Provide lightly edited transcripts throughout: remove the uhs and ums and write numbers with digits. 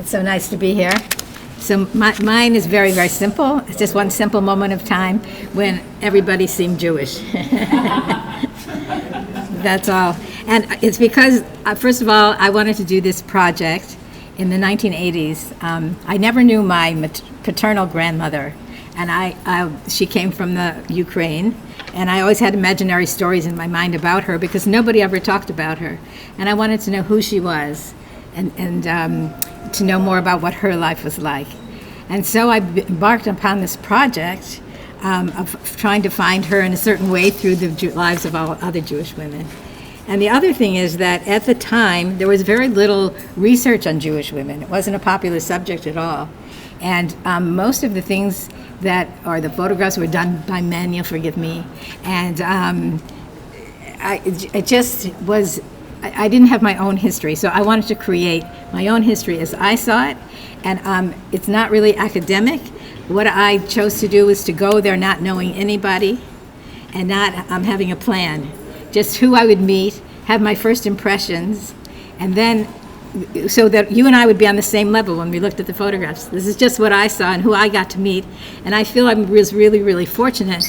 It's so nice to be here. So mine is very, very simple. It's just one simple moment of time when everybody seemed Jewish. That's all. And it's because, first of all, I wanted to do this project in the 1980s. I never knew my paternal grandmother, and she came from the Ukraine, and I always had imaginary stories in my mind about her because nobody ever talked about her. And I wanted to know who she was and to know more about what her life was like. And so I embarked upon this project of trying to find her in a certain way through the lives of all other Jewish women. And the other thing is that at the time, there was very little research on Jewish women. It wasn't a popular subject at all. And most of the things or the photographs were done by men, you'll forgive me. And I didn't have my own history, so I wanted to create my own history as I saw it. And it's not really academic. What I chose to do was to go there not knowing anybody and not having a plan. Just who I would meet, have my first impressions, and then so that you and I would be on the same level when we looked at the photographs. This is just what I saw and who I got to meet. And I feel I was really, really fortunate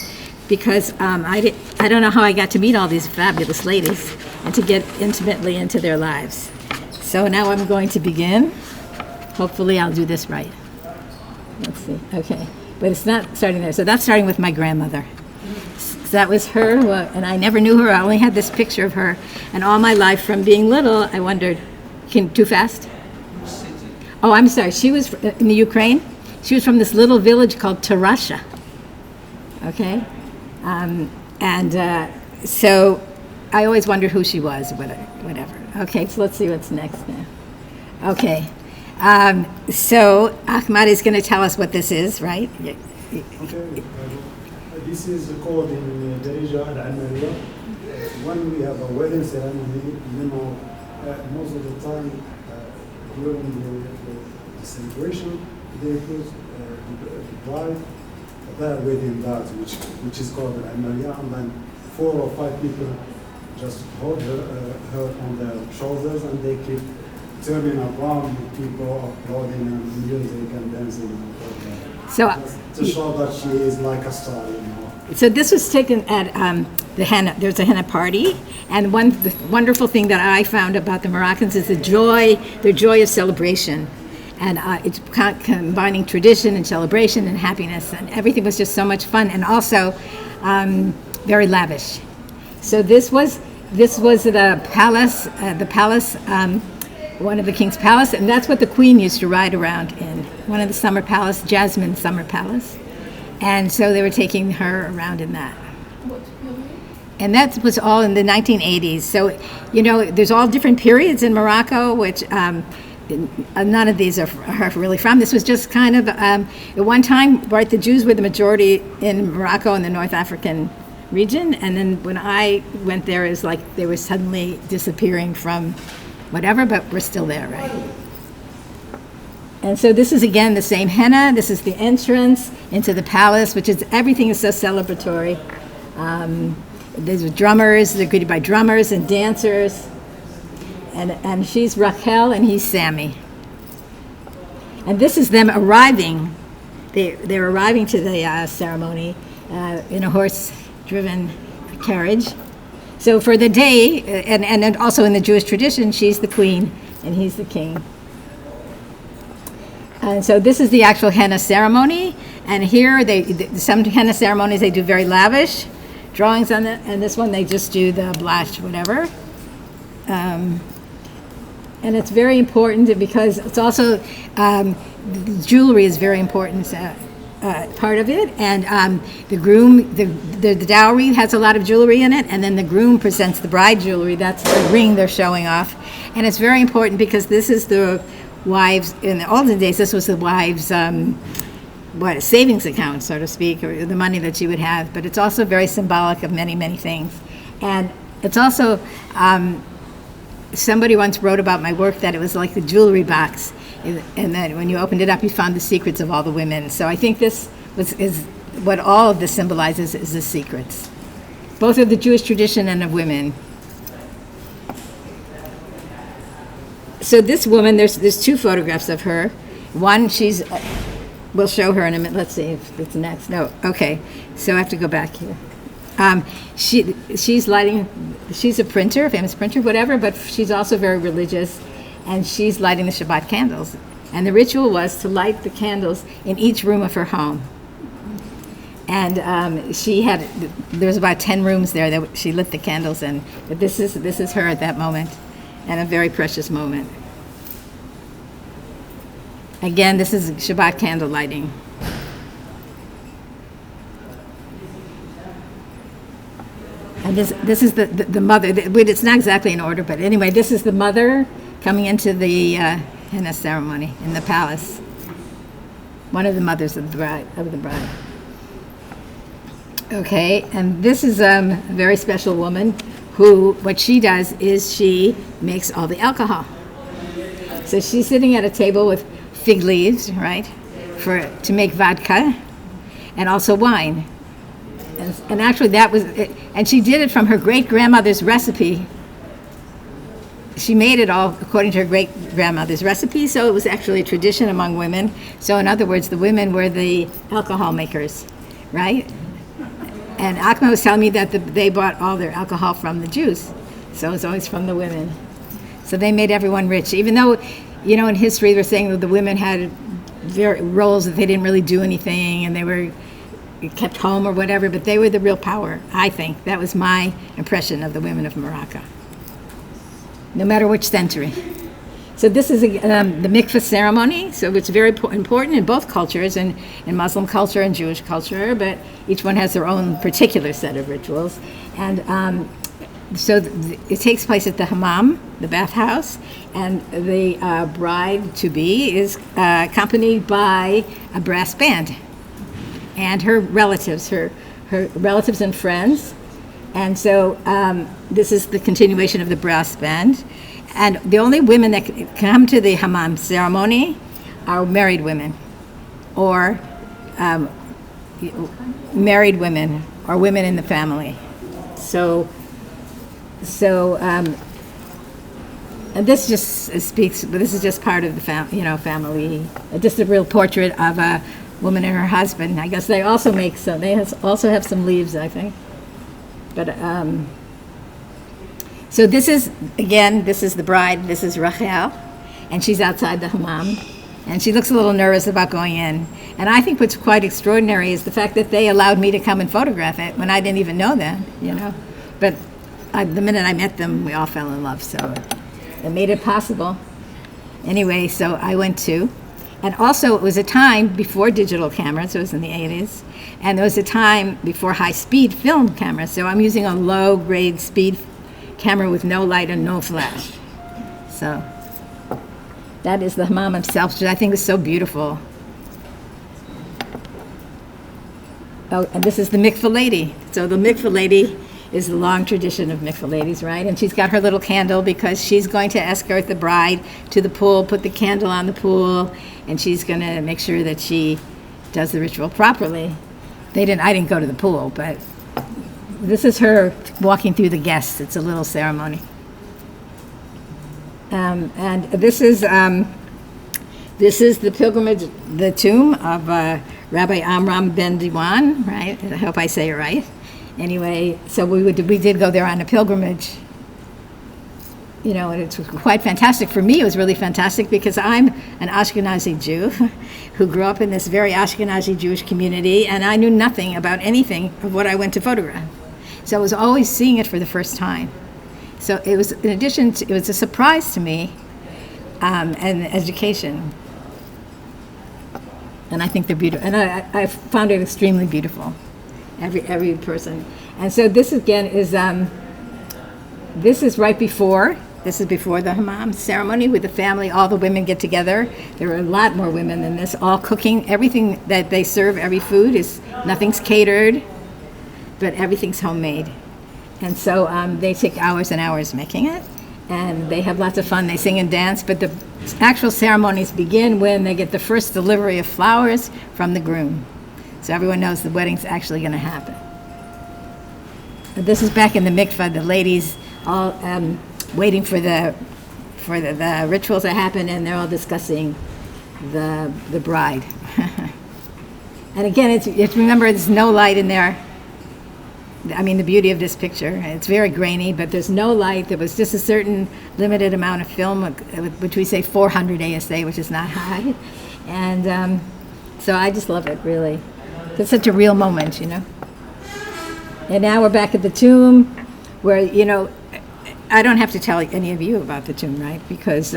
because I don't know how I got to meet all these fabulous ladies and to get intimately into their lives. So now I'm going to begin. Hopefully I'll do this right. Let's see, okay. But it's not starting there. So that's starting with my grandmother. So that was her, and I never knew her. I only had this picture of her. And all my life from being little, I wondered, too fast? Oh, I'm sorry. She was in the Ukraine. She was from this little village called Tarasha. Okay? So I always wondered who she was, whatever. Okay, so let's see what's next now. Okay. So Ahmad is going to tell us what this is, right? Okay. This is called in Darija al-Amariya. When we have a wedding ceremony, most of the time during the celebration, they put the bride their wedding dance, which is called al-Amariya, and then 4 or 5 people just hold her on their shoulders, and they keep turning around with people applauding and music and dancing. So, to show that she is like a star, So this was taken at the henna. There's a henna party, and the wonderful thing that I found about the Moroccans is their joy of celebration, and it's combining tradition and celebration and happiness, and everything was just so much fun, and also very lavish. So this was the palace, one of the king's palace, and that's what the queen used to ride around in, one of the summer palace, Jasmine Summer Palace. And so they were taking her around in that. And that was all in the 1980s. So, there's all different periods in Morocco, which none of these are really from. This was just kind of, at one time, right, the Jews were the majority in Morocco and the North African region. And then when I went there, it was like they were suddenly disappearing from whatever, but we're still there, right? And so this is, again, the same henna. This is the entrance into the palace, everything is so celebratory. There's drummers, they're greeted by drummers and dancers. And she's Rachel and he's Sammy. And this is them arriving. They're arriving to the ceremony in a horse-driven carriage. So for the day, and also in the Jewish tradition, she's the queen and he's the king. And so this is the actual henna ceremony, and here some henna ceremonies they do very lavish drawings on it, and this one they just do the blush, whatever. And it's very important because it's also jewelry is very important part of it, and the groom, the dowry has a lot of jewelry in it, and then the groom presents the bride jewelry. That's the ring they're showing off, and it's very important because this is the wives, in the olden days, this was the wives' savings account, so to speak, or the money that she would have. But it's also very symbolic of many, many things. And it's also, somebody once wrote about my work that it was like the jewelry box, and that when you opened it up, you found the secrets of all the women. So I think this is what all of this symbolizes is the secrets, both of the Jewish tradition and of women. So this woman, there's two photographs of her. One, we'll show her in a minute. Let's see if it's next. No, okay. So I have to go back here. She's a printer, a famous printer, whatever, but she's also very religious, and she's lighting the Shabbat candles. And the ritual was to light the candles in each room of her home. And there's about 10 rooms there that she lit the candles in. But this is her at that moment, and a very precious moment. Again, this is Shabbat candle lighting. And this is the mother. It's not exactly in order, but anyway, this is the mother coming into the henna ceremony in the palace. One of the mothers of the bride. Okay, and this is a very special woman who, what she does is she makes all the alcohol. So she's sitting at a table with fig leaves, right, to make vodka, and also wine. And actually that was it. And she did it from her great-grandmother's recipe. She made it all according to her great-grandmother's recipe, so it was actually a tradition among women. So in other words, the women were the alcohol makers, right? And Akma was telling me that they bought all their alcohol from the Jews, so it's always from the women. So they made everyone rich, even though, in history they're saying that the women had roles that they didn't really do anything, and they were kept home or whatever, but they were the real power, I think. That was my impression of the women of Morocco, no matter which century. So this is the mikveh ceremony, so it's very important in both cultures, in Muslim culture and Jewish culture, but each one has their own particular set of rituals. And so it takes place at the hammam, the bathhouse, and the bride-to-be is accompanied by a brass band and her relatives and friends. And so this is the continuation of the brass band. And the only women that can come to the hammam ceremony are married women, or married women, or women in the family. So and this just speaks, but this is just part of the family, just a real portrait of a woman and her husband. I guess they also make some. They also have some leaves, I think. But so this is the bride. This is Rachel, and she's outside the hammam, and she looks a little nervous about going in. And I think what's quite extraordinary is the fact that they allowed me to come and photograph it when I didn't even know that, But the minute I met them, we all fell in love. So it made it possible. Anyway, so I went too. And also, it was a time before digital cameras. It was in the 80s. And there was a time before high-speed film cameras. So I'm using a low-grade speed camera with no light and no flash. So that is the hammam itself, which I think is so beautiful. Oh, and this is the mikveh lady. So the mikveh lady is the long tradition of mikveh ladies, right? And she's got her little candle because she's going to escort the bride to the pool, put the candle on the pool, and she's going to make sure that she does the ritual properly. I didn't go to the pool, but this is her walking through the guests. It's a little ceremony. And this is the pilgrimage, the tomb of Rabbi Amram ben Diwan, right? I hope I say it right. Anyway, so we did go there on a pilgrimage. And it's quite fantastic. For me, it was really fantastic because I'm an Ashkenazi Jew who grew up in this very Ashkenazi Jewish community, and I knew nothing about anything of what I went to photograph. So I was always seeing it for the first time. So it was, it was a surprise to me, and education. And I think they're beautiful. And I found it extremely beautiful, every person. And so this again is, this is right before. This is before the hammam ceremony with the family. All the women get together. There are a lot more women than this, all cooking. Everything that they serve, every food nothing's catered, but everything's homemade. And so they take hours and hours making it, and they have lots of fun. They sing and dance, but the actual ceremonies begin when they get the first delivery of flowers from the groom. So everyone knows the wedding's actually going to happen. But this is back in the mikveh, the ladies all waiting for for the rituals that happen, and they're all discussing the bride. And again, it's remember, there's no light in there. I mean, the beauty of this picture, it's very grainy, but there's no light. There was just a certain limited amount of film, which we say 400 ASA, which is not high. And so I just love it, really. It's such a real moment, you know. And now we're back at the tomb, where, you know, I don't have to tell any of you about the tomb, right? Because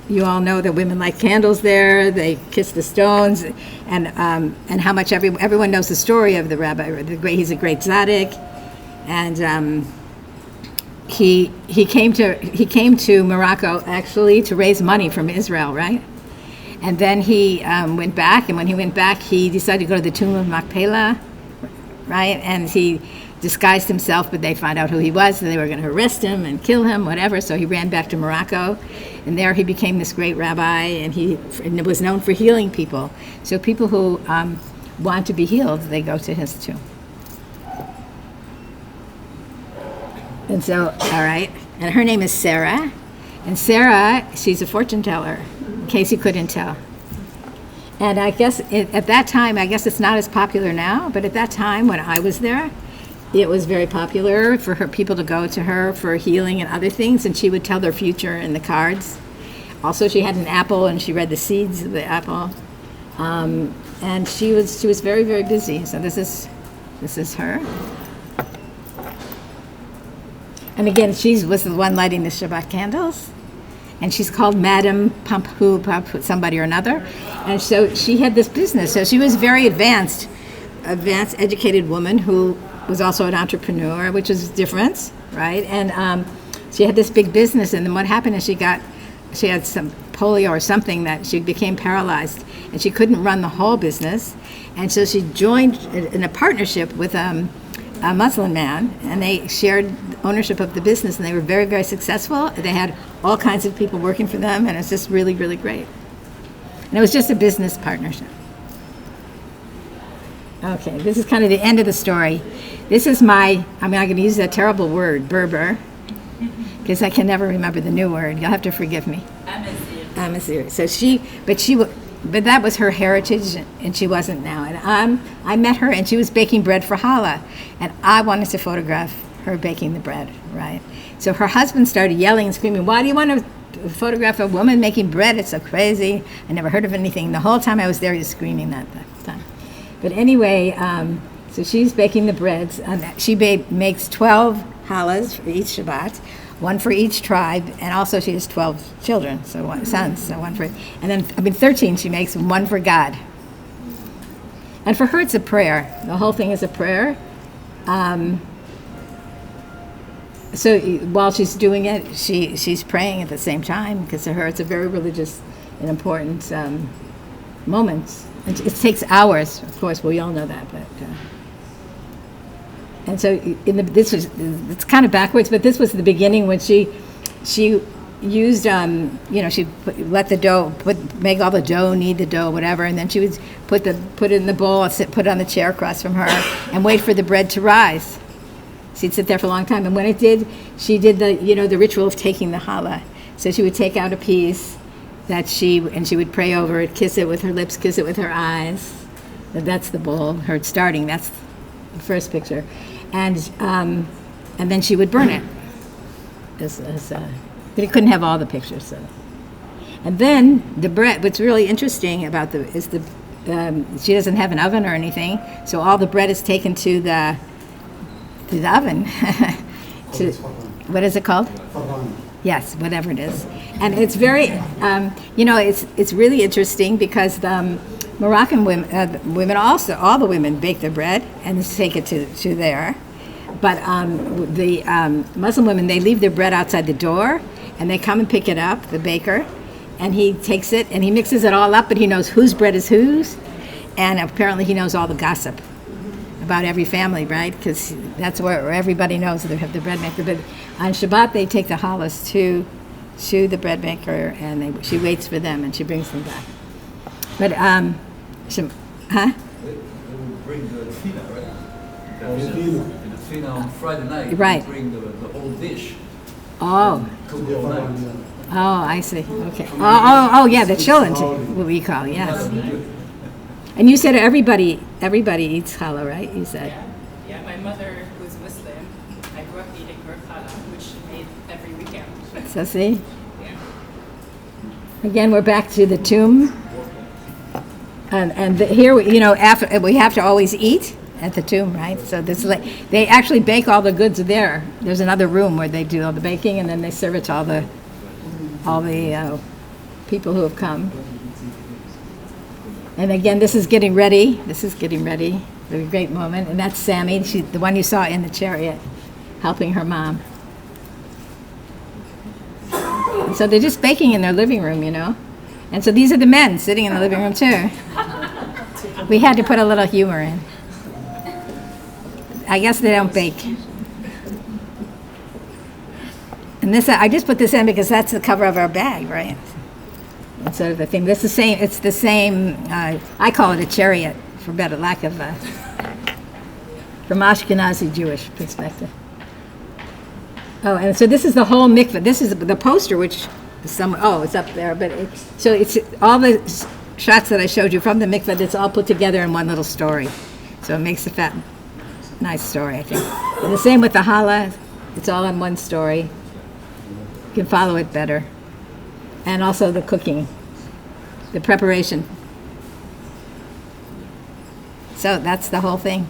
you all know that women light candles there, they kiss the stones, and how much everyone knows the story of the rabbi. He's a great tzaddik, and he came to Morocco actually to raise money from Israel, right? And then he went back, and when he went back, he decided to go to the tomb of Machpelah, right? And he disguised himself, but they found out who he was, and they were going to arrest him and kill him, whatever. So he ran back to Morocco, and there he became this great rabbi, and he was known for healing people. So people who want to be healed, they go to his tomb. And so, all right, and her name is Sarah, and Sarah, she's a fortune teller, in case you couldn't tell. And I guess at that time, I guess it's not as popular now, but at that time when I was there, it was very popular for her people to go to her for healing and other things, and she would tell their future in the cards. Also, she had an apple, and she read the seeds of the apple, and she was very, very busy. So this is her. And again, she was the one lighting the Shabbat candles, and she's called Madam Pump somebody or another, and so she had this business. So she was a very advanced, educated woman who was also an entrepreneur, which is different, right? And she had this big business, and then what happened is she had some polio or something that she became paralyzed, and she couldn't run the whole business, and so she joined in a partnership with a Muslim man, and they shared ownership of the business, and they were very, very successful. They had all kinds of people working for them, and it's just really, really great. And it was just a business partnership. Okay, this is kind of the end of the story. This is I'm going to use that terrible word, Berber, because I can never remember the new word. You'll have to forgive me. Amazir. So but that was her heritage, and she wasn't now. And I met her, and she was baking bread for challah, and I wanted to photograph her baking the bread, right? So her husband started yelling and screaming, "Why do you want to photograph a woman making bread? It's so crazy. I never heard of anything." The whole time I was there, he was screaming that time. But anyway, so she's baking the breads, and she makes 12 challahs for each Shabbat, one for each tribe, and also she has 12 children, sons, so one for, and then 13 she makes, one for God. And for her, it's a prayer. The whole thing is a prayer. So while she's doing it, she's praying at the same time, because to her it's a very religious and important moment. It takes hours, of course. We all know that, but and so it's kind of backwards, but this was the beginning when she used she let the dough make all the dough, knead the dough, whatever, and then she would put it in the bowl, put it on the chair across from her, and wait for the bread to rise. She'd sit there for a long time, and when it did, she did the ritual of taking the challah. So she would take out a piece and she would pray over it, kiss it with her lips, kiss it with her eyes. That's the bowl, her starting. That's the first picture, and then she would burn it. But he couldn't have all the pictures. So, and then the bread. What's really interesting about she doesn't have an oven or anything, so all the bread is taken to the oven. What is it called? Yes, whatever it is. And it's very, it's really interesting because the Moroccan women also, all the women bake their bread and take it to there. But the Muslim women, they leave their bread outside the door, and they come and pick it up, the baker, and he takes it and he mixes it all up, but he knows whose bread is whose, and apparently he knows all the gossip about every family, right? Because that's where everybody knows that they have the bread maker. But on Shabbat, they take the challahs to the bread maker, and she waits for them, and she brings them back. But, They will bring the tefillah, right? In the tefillah on Friday night, right. They bring the whole dish. Oh, to the farm, oh, I see, okay. Oh, yeah, the children, what we call, yes. And you said everybody eats challah, right? You said. Yeah, my mother was Muslim. I grew up eating her challah, which she made every weekend. So see? Yeah. Again, we're back to the tomb. And here, after we have to always eat at the tomb, right? So they actually bake all the goods there. There's another room where they do all the baking, and then they serve it to all the people who have come. And again, this is getting ready. This is getting ready for a great moment. And that's Sammy, the one you saw in the chariot, helping her mom. And so they're just baking in their living room, And so these are the men sitting in the living room too. We had to put a little humor in. I guess they don't bake. And this, I just put this in because that's the cover of our bag, right? And so the thing, it's the same, I call it a chariot for better lack of, from Ashkenazi Jewish perspective. Oh, and so this is the whole mikveh. This is the poster, which is it's up there. But it's all the shots that I showed you from the mikveh. It's all put together in one little story. So it makes a nice story, I think. And the same with the challah. It's all in one story. You can follow it better. And also the cooking, the preparation. So that's the whole thing.